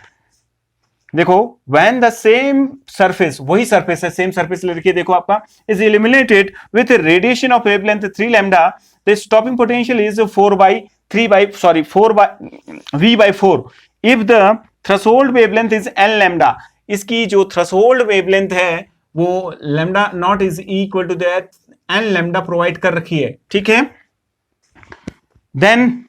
S1: देखो व्हेन द सेम सरफेस, वही सरफेस है, सेम सरफेस लेके देखो आपका is illuminated with radiation of wavelength 3 lambda, the stopping potential is V/4 if the threshold wavelength is n lambda. इसकी जो थ्रेशोल्ड वेवलेंथ है वो lambda naught is equal to that n lambda provide कर रखी है। ठीक है, then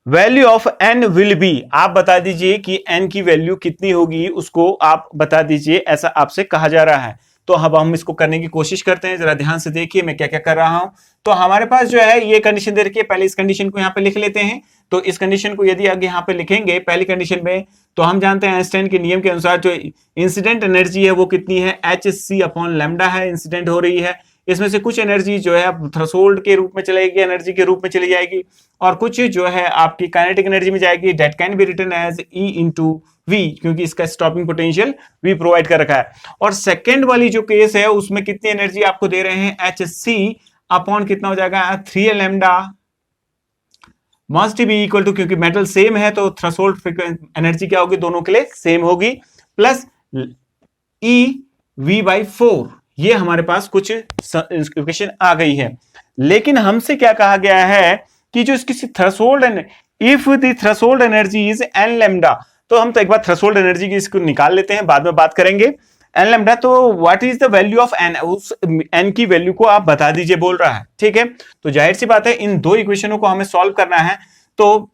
S1: value of N will be, आप बता दीजिए कि एन की वैल्यू कितनी होगी, उसको आप बता दीजिए, ऐसा आपसे कहा जा रहा है। तो अब हम इसको करने की कोशिश करते हैं, जरा ध्यान से देखिए मैं क्या क्या कर रहा हूं। तो हमारे पास जो है ये कंडीशन दे रखी है, पहले इस कंडीशन को यहां पे लिख लेते हैं। तो इस कंडीशन को यदि आगे यहां पे लिखेंगे पहली कंडीशन में, तो हम जानते हैं आइंस्टाइन के नियम के अनुसार जो इंसिडेंट एनर्जी है वो कितनी है, एच सी अपॉन लैम्डा है, इंसिडेंट हो रही है। इसमें से कुछ एनर्जी जो है थ्रेशोल्ड के रूप में चलेगी, एनर्जी के रूप में चली जाएगी, और कुछ जो है आपकी काइनेटिक एनर्जी में जाएगी, that can be written as E into V, क्योंकि इसका स्टॉपिंग पोटेंशियल वी प्रोवाइड कर रखा है। और सेकेंड वाली जो केस है उसमें कितनी एनर्जी आपको दे रहे हैं, एच सी अपॉन कितना हो जाएगा, 3 lambda must be equal to, क्योंकि मेटल सेम है तो थ्रेशोल्ड एनर्जी क्या होगी, दोनों के लिए सेम होगी, प्लस ई वी बाई 4। ये हमारे पास कुछ इक्वेशन आ गई है। लेकिन हमसे क्या कहा गया है कि जो इसकी threshold, if the threshold energy is an lambda, तो हम तो एक बार थ्रेशोल्ड एनर्जी की इसको निकाल लेते हैं, बाद में बात करेंगे। एन लैम्डा, तो what is the value of N, उस एन की वैल्यू को आप बता दीजिए बोल रहा है, ठीक है। तो जाहिर सी बात है इन दो इक्वेशनों को हमें सॉल्व करना है। तो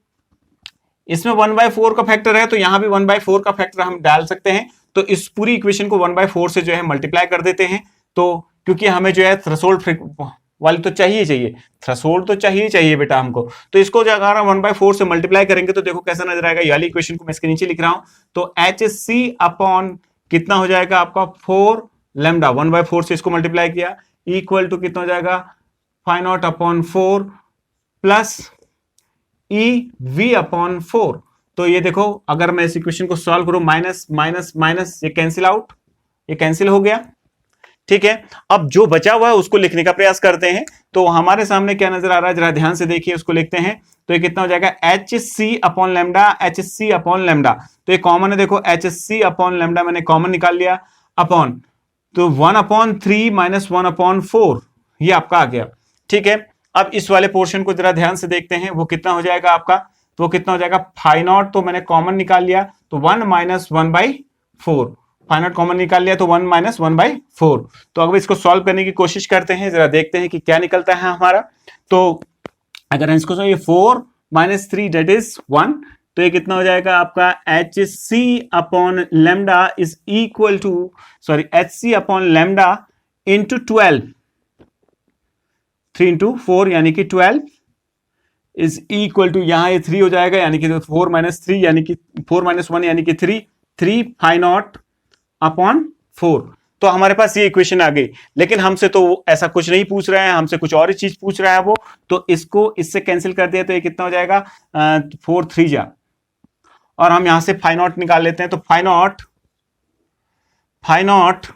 S1: इसमें 1/4 का फैक्टर है, तो यहां भी 1/4 का फैक्टर हम डाल सकते हैं। तो इस पूरी इक्वेशन को 1/4 से जो है मल्टीप्लाई कर देते हैं। तो क्योंकि हमें जो है थ्रेशोल्ड वाली तो चाहिए चाहिए, थ्रेशोल्ड तो चाहिए चाहिए बेटा हमको, तो इसको जो अगर हम 1/4 से मल्टीप्लाई करेंगे तो देखो कैसा नजर आएगा। ये वाली इक्वेशन को मैं इसके नीचे लिख रहा हूं, तो एच सी अपॉन कितना हो जाएगा आपका 4 लैम्डा, 1/4 से इसको मल्टीप्लाई किया, इक्वल टू कितना हो जाएगा 5 upon 4 plus e we upon 4। तो ये देखो अगर मैं इस इक्वेशन को सॉल्व करूं, माइनस माइनस माइनस ये कैंसिल आउट, ये कैंसिल हो गया, ठीक है। अब जो बचा हुआ है उसको लिखने का प्रयास करते हैं। तो हमारे सामने क्या नजर आ रहा है, जरा ध्यान से देखिए, उसको लिखते हैं। तो ये कितना हो जाएगा, एच सी अपॉन लैम्डा, एच सी अपॉन लैम्डा, तो ये कॉमन है, देखो एच सी अपॉन लैम्डा मैंने कॉमन निकाल लिया, अपॉन, तो 1/3 माइनस 1/4 ये आपका आ गया, ठीक है। अब इस वाले पोर्शन को जरा ध्यान से देखते हैं, वो कितना हो जाएगा आपका, तो वो कितना हो जाएगा, 5 तो मैंने कॉमन निकाल लिया, तो 1 माइनस 1/4, 5 कॉमन निकाल लिया तो 1 माइनस 1/4। तो अब इसको सॉल्व करने की कोशिश करते हैं, जरा देखते हैं कि क्या निकलता है हमारा। तो अगर इसको ये 4 माइनस 3 डेट इज 1, तो ये कितना हो जाएगा आपका, H C upon lambda is equal to, sorry H C upon lambda into 12, 3 into 4 यानी कि 12 इज इक्वल टू, यहां ये 3 हो जाएगा, यानी कि 4 माइनस 3 यानी कि 4 माइनस 1 यानी कि 3, 3 फाइव नॉट अपॉन 4। तो हमारे पास ये इक्वेशन आ गई। लेकिन हमसे तो ऐसा कुछ नहीं पूछ रहा है, हमसे कुछ और ही चीज पूछ रहा है वो, तो इसको इससे कैंसिल कर दिया तो ये कितना हो जाएगा, 4 3 जा, और हम यहां से फाइव नॉट निकाल लेते हैं। तो phi naught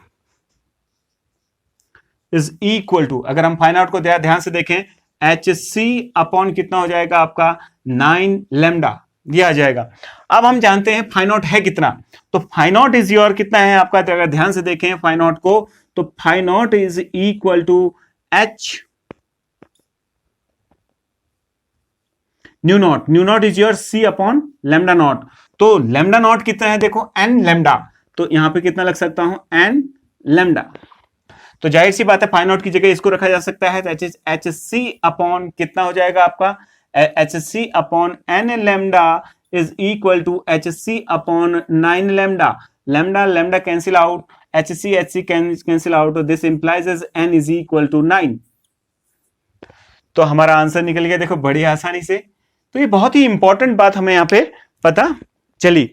S1: is equal to, अगर हम फाइव नॉट को ध्यान से देखें, एच सी अपॉन कितना हो जाएगा आपका 9 लेमडा, ये आ जाएगा। अब हम जानते हैं फाइव नॉट है कितना, तो फाइव नॉट इज योर कितना है आपका, अगर ध्यान से देखें फाइव नॉट को, तो phi naught is equal to H nu naught, nu naught is your C upon lambda naught. तो लेमडा नॉट कितना है देखो, एन लेमडा, तो यहां पे कितना लग सकता हूं, एन लेमडा। तो जाहिर सी बात है फाइव नॉट की जगह इसको रखा जा सकता है, एच सी अपॉन कितना हो जाएगा आपका, H C upon N lambda is equal to H C upon 9 lambda, lambda lambda cancel out, H C cancel out, this implies N is equal to 9। तो हमारा आंसर निकल गया देखो बड़ी आसानी से। तो ये बहुत ही इंपॉर्टेंट बात हमें यहां पे पता चली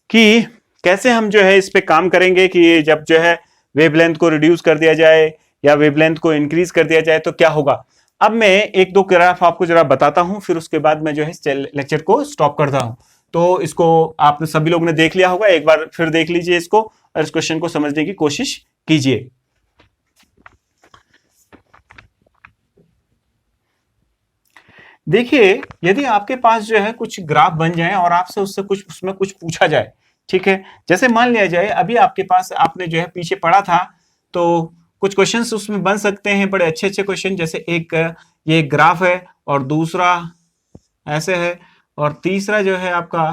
S1: कि कैसे हम जो है इस पे काम करेंगे, कि जब जो है वेवलेंथ को रिड्यूस कर दिया जाए या वेवलेंथ को इंक्रीज कर दिया जाए तो क्या होगा। अब मैं एक दो ग्राफ आपको जरा बताता हूं, फिर उसके बाद मैं जो है लेक्चर को स्टॉप करता हूं। तो इसको आपने सभी लोगों ने देख लिया होगा, एक बार फिर देख लीजिए इसको और इस क्वेश्चन को समझने की कोशिश कीजिए। देखिए यदि आपके पास जो है कुछ ग्राफ बन जाए और आपसे उससे कुछ उसमें कुछ पूछा जाए, ठीक है, जैसे मान लिया जाए अभी आपके पास आपने जो है पीछे पढ़ा था, तो कुछ क्वेश्चंस उसमें बन सकते हैं बड़े अच्छे अच्छे क्वेश्चन, जैसे एक ये ग्राफ है और दूसरा ऐसे है और तीसरा जो है आपका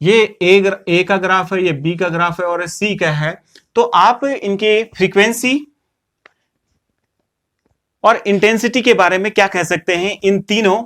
S1: ये ए का ग्राफ है, ये बी का ग्राफ है और सी का है, तो आप इनके फ्रीक्वेंसी और इंटेंसिटी के बारे में क्या कह सकते हैं? इन तीनों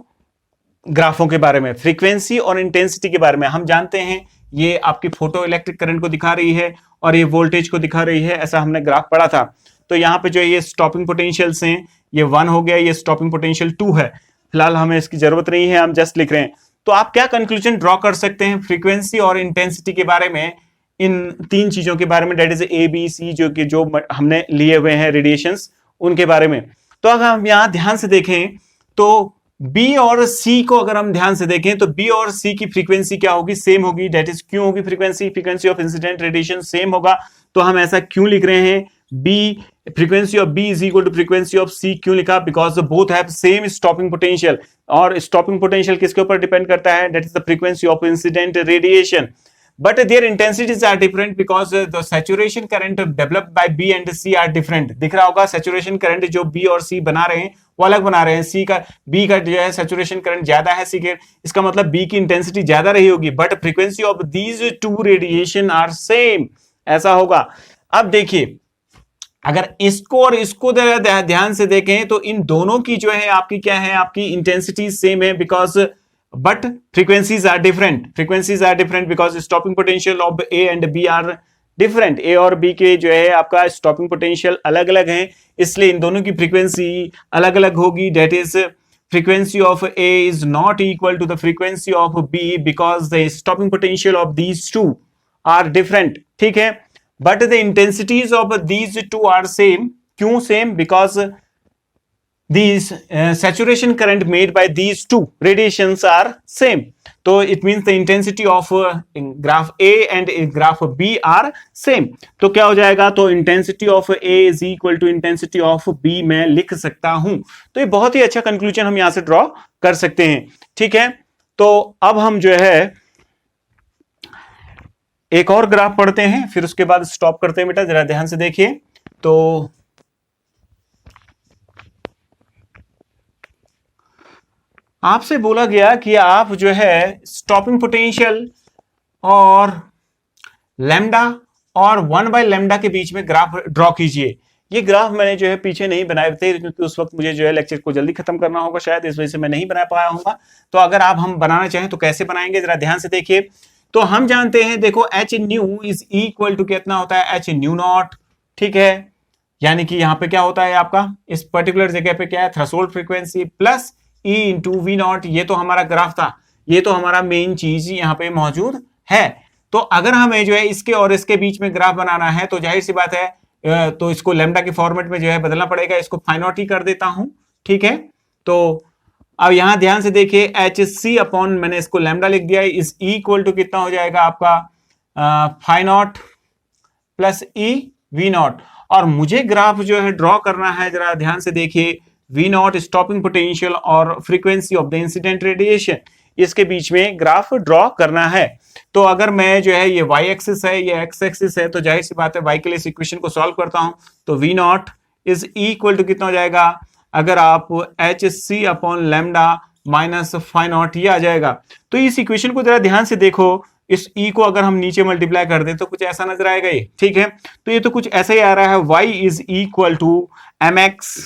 S1: ग्राफों के बारे में, फ्रीक्वेंसी और इंटेंसिटी के बारे में। हम जानते हैं ये आपकी फोटो इलेक्ट्रिक करंट को दिखा रही है और ये वोल्टेज को दिखा रही है, ऐसा हमने ग्राफ पढ़ा था। तो यहाँ पे जो ये स्टॉपिंग पोटेंशियल्स हैं, ये 1 हो गया, ये स्टॉपिंग पोटेंशियल 2 है। फिलहाल हमें इसकी जरूरत नहीं है, हम जस्ट लिख रहे हैं। तो आप क्या कंक्लूजन ड्रॉ कर सकते हैं फ्रीक्वेंसी और इंटेंसिटी के बारे में, इन तीन चीजों के बारे में, that is A B C, जो हमने लिए हुए हैं रेडिएशंस, उनके बारे में। तो अगर हम यहां ध्यान से देखें तो बी और सी को अगर हम ध्यान से देखें तो बी और सी की फ्रीक्वेंसी क्या होगी? सेम होगी। डेट इज क्यों होगी? Frequency of incident radiation same होगा। तो हम ऐसा क्यों लिख रहे हैं? B, frequency of B is equal to frequency of C क्यों लिखा? Because both have same stopping potential. और स्टॉपिंग पोटेंशियल किसके ऊपर डिपेंड करता है? That is the frequency of incident radiation. But their intensities are different because the saturation current developed by B and C are different. दिख रहा होगा saturation current जो B और C बना रहे हैं वो अलग बना रहे हैं। C का, B का जो है saturation current ज्यादा है C के, इसका मतलब B की इंटेंसिटी ज्यादा रही होगी। But frequency of these two radiation are same, ऐसा होगा। अब देखिए, अगर इसको और इसको ध्यान से देखें तो इन दोनों की जो है आपकी क्या है? आपकी इंटेंसिटी सेम है, because but frequencies are different because stopping potential of A and B are different. A और B के जो है आपका stopping potential अलग अलग हैं, इसलिए इन दोनों की फ्रीक्वेंसी अलग अलग होगी। That is frequency of A is not equal to the frequency of B because the stopping potential of these two are different. ठीक है, but the intensities of these two are same. क्यों same? Because these saturation current made by these two radiations are same. So it means the intensity of graph A and graph B are same. तो क्या हो जाएगा? तो intensity of A is equal to intensity of B मैं लिख सकता हूं। तो ये बहुत ही अच्छा कंक्लूजन हम यहां से ड्रॉ कर सकते हैं। ठीक है, तो अब हम जो है एक और ग्राफ पढ़ते हैं, फिर उसके बाद स्टॉप करते हैं। बेटा जरा ध्यान से देखिए। तो आपसे बोला गया कि आप जो है स्टॉपिंग पोटेंशियल और लैम्डा और 1/लैम्डा के बीच में ग्राफ ड्रॉ कीजिए। ये ग्राफ मैंने जो है पीछे नहीं बनाए थे क्योंकि उस वक्त मुझे जो है लेक्चर को जल्दी खत्म करना होगा, शायद इस वजह से मैं नहीं बना पाया हूँ। तो अगर आप हम बनाना चाहें तो कैसे बनाएंगे, जरा ध्यान से देखिए। तो हम जानते हैं, देखो h new is equal to कितना होता है? H nu naught. ठीक है, यानी कि यहाँ पे क्या होता है आपका, इस पर्टिकुलर जगह पे क्या है? Threshold frequency plus E into V naught. ये तो हमारा ग्राफ था, ये तो हमारा मेन चीज यहाँ पे मौजूद है। तो अगर हमें जो है इसके और इसके बीच में ग्राफ बनाना है तो जाहिर सी बात है तो इसको लैम्डा के फॉर्मेट में जो है बदलना पड़ेगा। इसको फाइ नॉट ही कर देता हूं। ठीक है, तो अब यहां ध्यान से देखिए, एच सी अपॉन, मैंने इसको लैम्डा लिख दिया है, इज इक्वल टू कितना हो जाएगा आपका? Phi naught plus e V naught. और मुझे ग्राफ जो है ड्रॉ करना है, जरा ध्यान से देखिए। वी नॉट स्टॉपिंग पोटेंशियल और frequency of the incident radiation, इसके बीच में ग्राफ ड्रॉ करना है। तो अगर मैं जो है ये y एक्सिस है, ये x एक्सिस है, तो जाहिर सी बात है y के लिए इस इक्वेशन को सॉल्व करता हूं तो V naught is equal to कितना हो जाएगा? अगर आप एच सी upon lambda minus phi naught, ये आ जाएगा। तो इस इक्वेशन को जरा ध्यान से देखो, इस e को अगर हम नीचे मल्टीप्लाई कर दें तो कुछ ऐसा नजर आएगा ये। ठीक है, तो ये तो कुछ ऐसा ही आ रहा है, y is equal to mx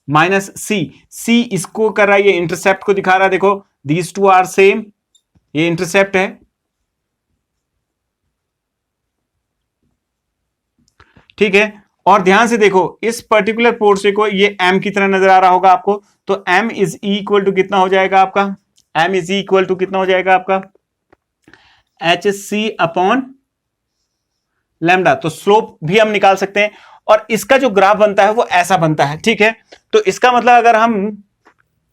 S1: minus C इसको कर रहा है, ये इंटरसेप्ट को दिखा रहा है। देखो दीज टू आर सेम, ये इंटरसेप्ट है। ठीक है, और ध्यान से देखो इस पर्टिकुलर पोर्शन को, ये m की तरह नजर आ रहा होगा आपको। तो m इज इक्वल टू कितना हो जाएगा आपका? m इज इक्वल टू कितना हो जाएगा आपका? H C upon lambda. तो स्लोप भी हम निकाल सकते हैं और इसका जो ग्राफ बनता है वो ऐसा बनता है। ठीक है, तो इसका मतलब अगर हम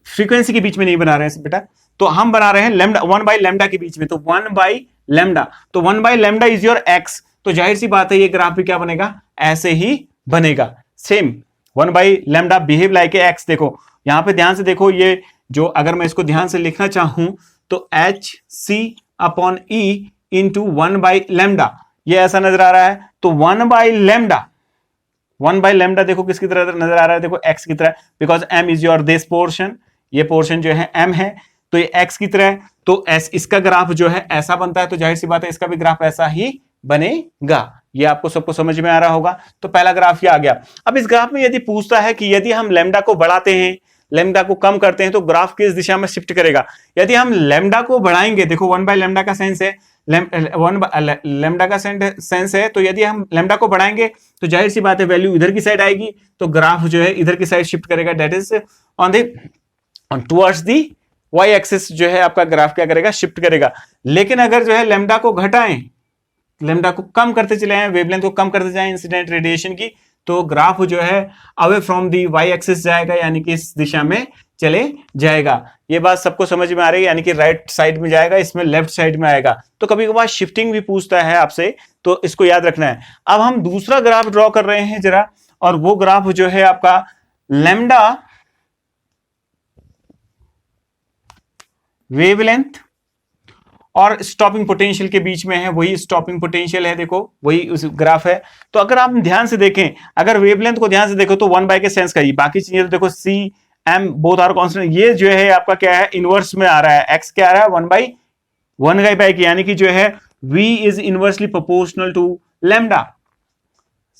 S1: फ्रीक्वेंसी के बीच में नहीं बना रहे हैं बेटा, तो हम बना रहे हैं लैम्डा 1/लैम्डा के बीच में। तो 1/लैम्डा, तो 1/लैम्डा इज योर एक्स। तो जाहिर सी बात है ये ग्राफ भी क्या बनेगा? ऐसे ही बनेगा, सेम 1/लैम्डा बिहेव लाइक एक्स। देखो यहां पे ध्यान से देखो, ये जो अगर मैं इसको ध्यान से लिखना चाहूं तो एच सी अपॉन ई इंटू 1/लैम्डा, ये ऐसा नजर आ रहा है। तो 1/लैम्डा देखो किसकी तरह नजर आ रहा है? देखो x की तरह, because m is your this portion, ये पोर्शन जो है m है, तो ये x की तरह है, तो s इसका ग्राफ जो है ऐसा बनता है, तो जाहिर सी बात है इसका भी ग्राफ ऐसा ही बनेगा। ये आपको सबको समझ में आ रहा होगा। तो पहला ग्राफ ये आ गया। अब इस ग्राफ में यदि पूछता है कि यदि हम लैम्डा को बढ़ाते हैं, लैम्डा को कम करते हैं, तो ग्राफ किस दिशा में शिफ्ट करेगा। यदि हम लैम्डा को बढ़ाएंगे, देखो 1/λ का सेंस है, लैम्डा का सेंस है, तो यदि हम लैम्डा को बढ़ाएंगे तो जाहिर सी बात है वैल्यू इधर की साइड आएगी, तो ग्राफ जो है इधर की साइड शिफ्ट करेगा, that is on the towards the y axis जो है आपका ग्राफ क्या करेगा, शिफ्ट करेगा। लेकिन अगर जो है लैम्डा को घटाएं, लैम्डा को कम करते चले जाएं, वेवलेंथ को कम करते जाएं इंसिडेंट रेडिएशन की, तो ग्राफ जो है away from the y axis जाएगा, यानी कि इस दिशा में चले जाएगा। ये बात सबको समझ में आ रही है, यानी कि राइट साइड में जाएगा, इसमें लेफ्ट साइड में आएगा। तो कभी कभार शिफ्टिंग भी पूछता है आपसे, तो इसको याद रखना है। अब हम दूसरा ग्राफ ड्रॉ कर रहे हैं जरा, और वो ग्राफ जो है आपका लैम्डा वेवलेंथ और स्टॉपिंग पोटेंशियल के बीच में है, वही स्टॉपिंग पोटेंशियल है, देखो वही उस ग्राफ है। तो अगर आप ध्यान से देखें, अगर वेवलेंथ को ध्यान से देखो तो 1 बाय के सेंस का ही, बाकी चीजें तो देखो c m both are constant. ये जो है आपका क्या है, इनवर्स में आ रहा है, एक्स क्या आ रहा है 1/1 के, यानी कि जो है v is inversely proportional to lambda.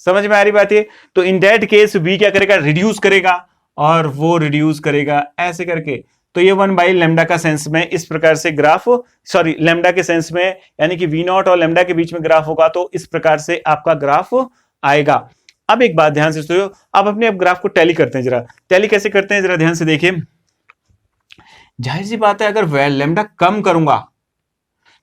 S1: समझ में आ रही बात है। तो इन दैट केस v क्या करेगा, रिड्यूस करेगा, और वो रिड्यूस करेगा ऐसे करके। तो ये 1/λ का सेंस में इस प्रकार से ग्राफ, सॉरी लैम्डा के सेंस में, यानी कि v नॉट और लैम्डा के बीच में ग्राफ होगा, तो इस प्रकार से आपका ग्राफ आएगा। अब एक बात ध्यान से सुनो, अब अपने अब ग्राफ को टैली करते हैं। जरा टैली कैसे करते हैं, जरा ध्यान से देखिए। जाहिर सी बात है, अगर लैम्डा कम करूंगा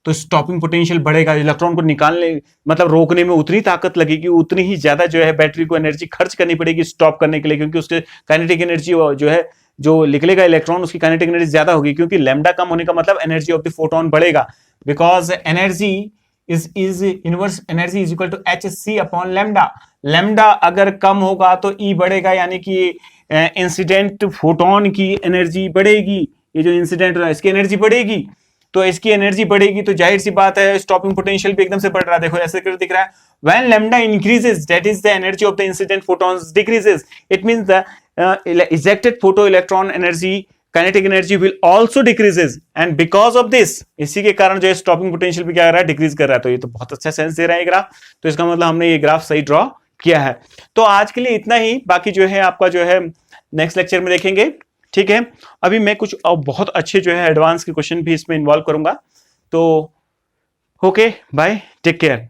S1: तो स्टॉपिंग पोटेंशियल बढ़ेगा, इलेक्ट्रॉन को निकालने मतलब रोकने में उतनी ताकत लगेगी, उतनी ही ज्यादा जो है बैटरी को एनर्जी खर्च करनी पड़ेगी स्टॉप करने के लिए, क्योंकि उसके काइनेटिक एनर्जी जो है, जो निकलेगा इलेक्ट्रॉन, उसकी काइनेटिक एनर्जी ज्यादा होगी, क्योंकि लैम्डा कम होने का मतलब एनर्जी ऑफ द फोटोन बढ़ेगा, because energy is inverse energy is equal to hc upon lambda. Lambda अगर कम होगा तो E बढ़ेगा, यानी कि इंसिडेंट फोटोन की एनर्जी बढ़ेगी। ये जो इंसिडेंट हो रहा है इसकी एनर्जी बढ़ेगी, तो इसकी एनर्जी बढ़ेगी, तो जाहिर सी बात है स्टॉपिंग पोटेंशियल भी एकदम से बढ़ रहा है। देखो ऐसे कर दिख रहा है, when lambda increases that is the energy of the incident photons decreases, it means the ejected photo electron energy kinetic energy will also decreases, and because of this, इसी के कारण जो है स्टॉपिंग पोटेंशियल भी क्या कर रहा है, डिक्रीज कर रहा है। तो ये तो बहुत अच्छा सेंस दे रहा है ये ग्राफ, तो इसका मतलब हमने ये ग्राफ सही ड्रॉ किया है। तो आज के लिए इतना ही, बाकी जो है आपका जो है नेक्स्ट लेक्चर में देखेंगे, ठीक है। अभी मैं कुछ बहुत अच्छे जो है एडवांस के क्वेश्चन भी इसमें इन्वॉल्व करूंगा। तो ओके बाय, टेक केयर।